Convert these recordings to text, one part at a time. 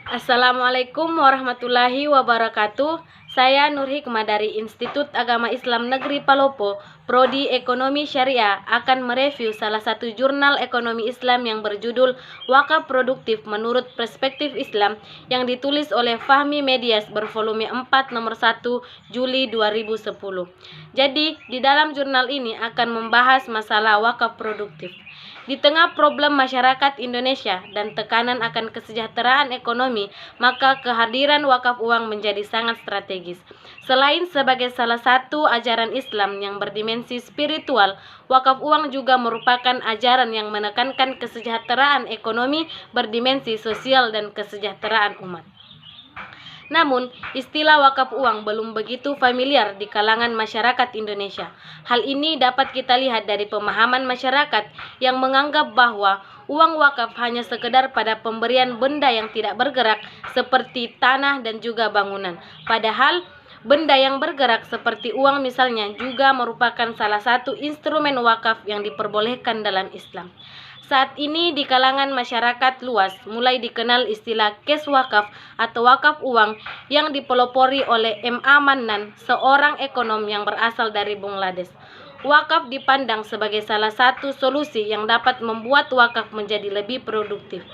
Assalamualaikum warahmatullahi wabarakatuh. Saya Nur Hikmah dari Institut Agama Islam Negeri Palopo, Prodi Ekonomi Syariah, akan mereview salah satu jurnal ekonomi Islam yang berjudul Wakaf Produktif Menurut Perspektif Islam yang ditulis oleh Fahmi Medias bervolume 4 nomor 1 Juli 2010. Jadi, di dalam jurnal ini akan membahas masalah wakaf produktif. Di tengah problem masyarakat Indonesia dan tekanan akan kesejahteraan ekonomi, maka kehadiran wakaf uang menjadi sangat strategis. Selain sebagai salah satu ajaran Islam yang berdimensi spiritual, wakaf uang juga merupakan ajaran yang menekankan kesejahteraan ekonomi berdimensi sosial dan kesejahteraan umat. Namun, istilah wakaf uang belum begitu familiar di kalangan masyarakat Indonesia. Hal ini dapat kita lihat dari pemahaman masyarakat yang menganggap bahwa uang wakaf hanya sekedar pada pemberian benda yang tidak bergerak seperti tanah dan juga bangunan. Padahal, benda yang bergerak seperti uang misalnya juga merupakan salah satu instrumen wakaf yang diperbolehkan dalam Islam. Saat ini di kalangan masyarakat luas mulai dikenal istilah cash wakaf atau wakaf uang yang dipelopori oleh M.A. Mannan, seorang ekonom yang berasal dari Bangladesh. Wakaf dipandang sebagai salah satu solusi yang dapat membuat wakaf menjadi lebih produktif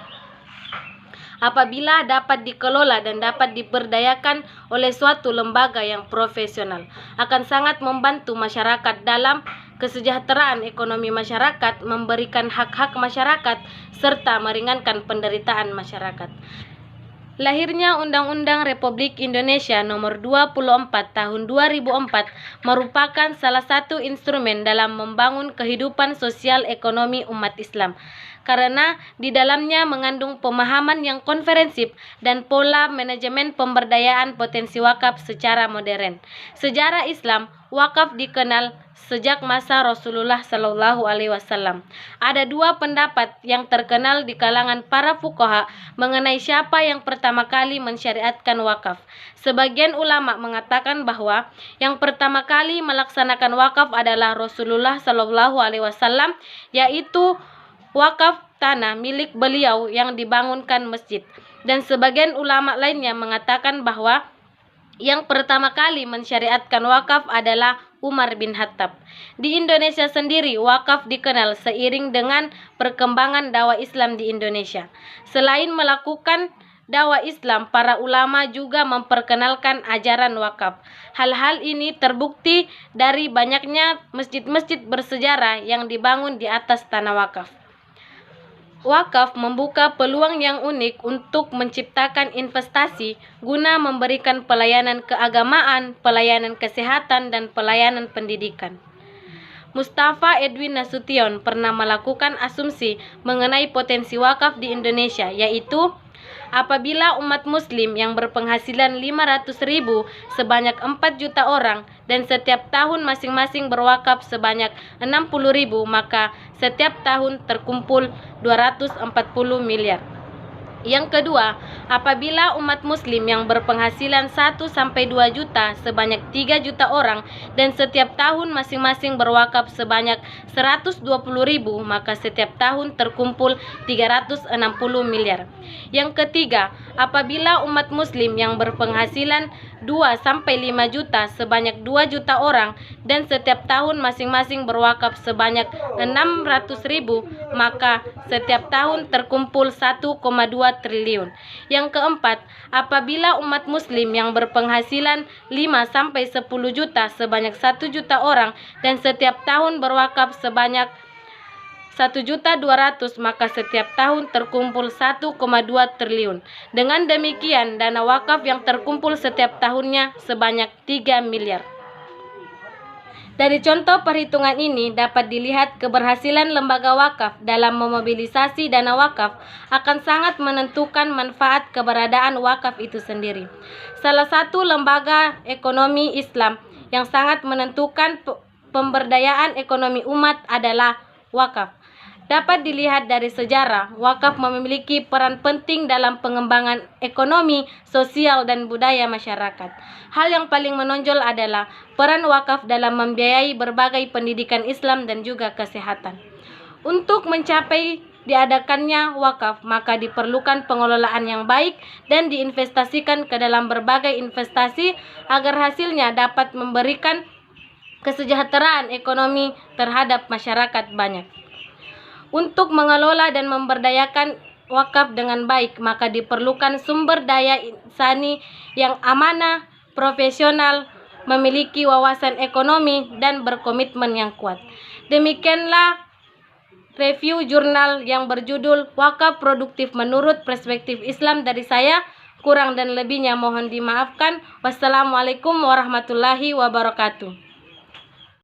apabila dapat dikelola dan dapat diberdayakan oleh suatu lembaga yang profesional. Akan sangat membantu masyarakat dalam kesejahteraan ekonomi masyarakat, memberikan hak-hak masyarakat, serta meringankan penderitaan masyarakat. Lahirnya Undang-Undang Republik Indonesia Nomor 24 Tahun 2004 merupakan salah satu instrumen dalam membangun kehidupan sosial ekonomi umat Islam, karena di dalamnya mengandung pemahaman yang komprehensif dan pola manajemen pemberdayaan potensi wakaf secara modern. Sejarah Islam, wakaf dikenal sejak masa Rasulullah Shallallahu Alaihi Wasallam. Ada dua pendapat yang terkenal di kalangan para fuqaha mengenai siapa yang pertama kali mensyariatkan wakaf. Sebagian ulama mengatakan bahwa yang pertama kali melaksanakan wakaf adalah Rasulullah Shallallahu Alaihi Wasallam, yaitu wakaf tanah milik beliau yang dibangunkan masjid. Dan sebagian ulama lainnya mengatakan bahwa yang pertama kali mensyariatkan wakaf adalah Umar bin Khattab. Di Indonesia sendiri, wakaf dikenal seiring dengan perkembangan dakwah Islam di Indonesia. Selain melakukan dakwah Islam, para ulama juga memperkenalkan ajaran wakaf. Hal-hal ini terbukti dari banyaknya masjid-masjid bersejarah yang dibangun di atas tanah wakaf. Wakaf membuka peluang yang unik untuk menciptakan investasi guna memberikan pelayanan keagamaan, pelayanan kesehatan, dan pelayanan pendidikan. Mustafa Edwin Nasution pernah melakukan asumsi mengenai potensi wakaf di Indonesia, yaitu apabila umat muslim yang berpenghasilan 500.000 sebanyak 4 juta orang dan setiap tahun masing-masing berwakaf sebanyak 60.000, maka setiap tahun terkumpul 240 miliar. Yang kedua, apabila umat muslim yang berpenghasilan 1-2 juta sebanyak 3 juta orang dan setiap tahun masing-masing berwakaf sebanyak 120.000, maka setiap tahun terkumpul 360 miliar. Yang ketiga, apabila umat muslim yang berpenghasilan 2-5 juta sebanyak 2 juta orang dan setiap tahun masing-masing berwakaf sebanyak 600.000, maka setiap tahun terkumpul 1,2 triliun. Yang keempat, apabila umat muslim yang berpenghasilan 5-10 juta sebanyak 1 juta orang dan setiap tahun berwakaf sebanyak 1.200.000, maka setiap tahun terkumpul 1,2 triliun. Dengan demikian, dana wakaf yang terkumpul setiap tahunnya sebanyak 3 miliar. Dari contoh perhitungan ini dapat dilihat keberhasilan lembaga wakaf dalam memobilisasi dana wakaf akan sangat menentukan manfaat keberadaan wakaf itu sendiri. Salah satu lembaga ekonomi Islam yang sangat menentukan pemberdayaan ekonomi umat adalah wakaf. Dapat dilihat dari sejarah, wakaf memiliki peran penting dalam pengembangan ekonomi, sosial, dan budaya masyarakat. Hal yang paling menonjol adalah peran wakaf dalam membiayai berbagai pendidikan Islam dan juga kesehatan. Untuk mencapai diadakannya wakaf, maka diperlukan pengelolaan yang baik dan diinvestasikan ke dalam berbagai investasi agar hasilnya dapat memberikan kesejahteraan ekonomi terhadap masyarakat banyak. Untuk mengelola dan memberdayakan wakaf dengan baik, maka diperlukan sumber daya insani yang amanah, profesional, memiliki wawasan ekonomi, dan berkomitmen yang kuat. Demikianlah review jurnal yang berjudul Wakaf Produktif Menurut Perspektif Islam dari saya. Kurang dan lebihnya mohon dimaafkan. Wassalamualaikum warahmatullahi wabarakatuh.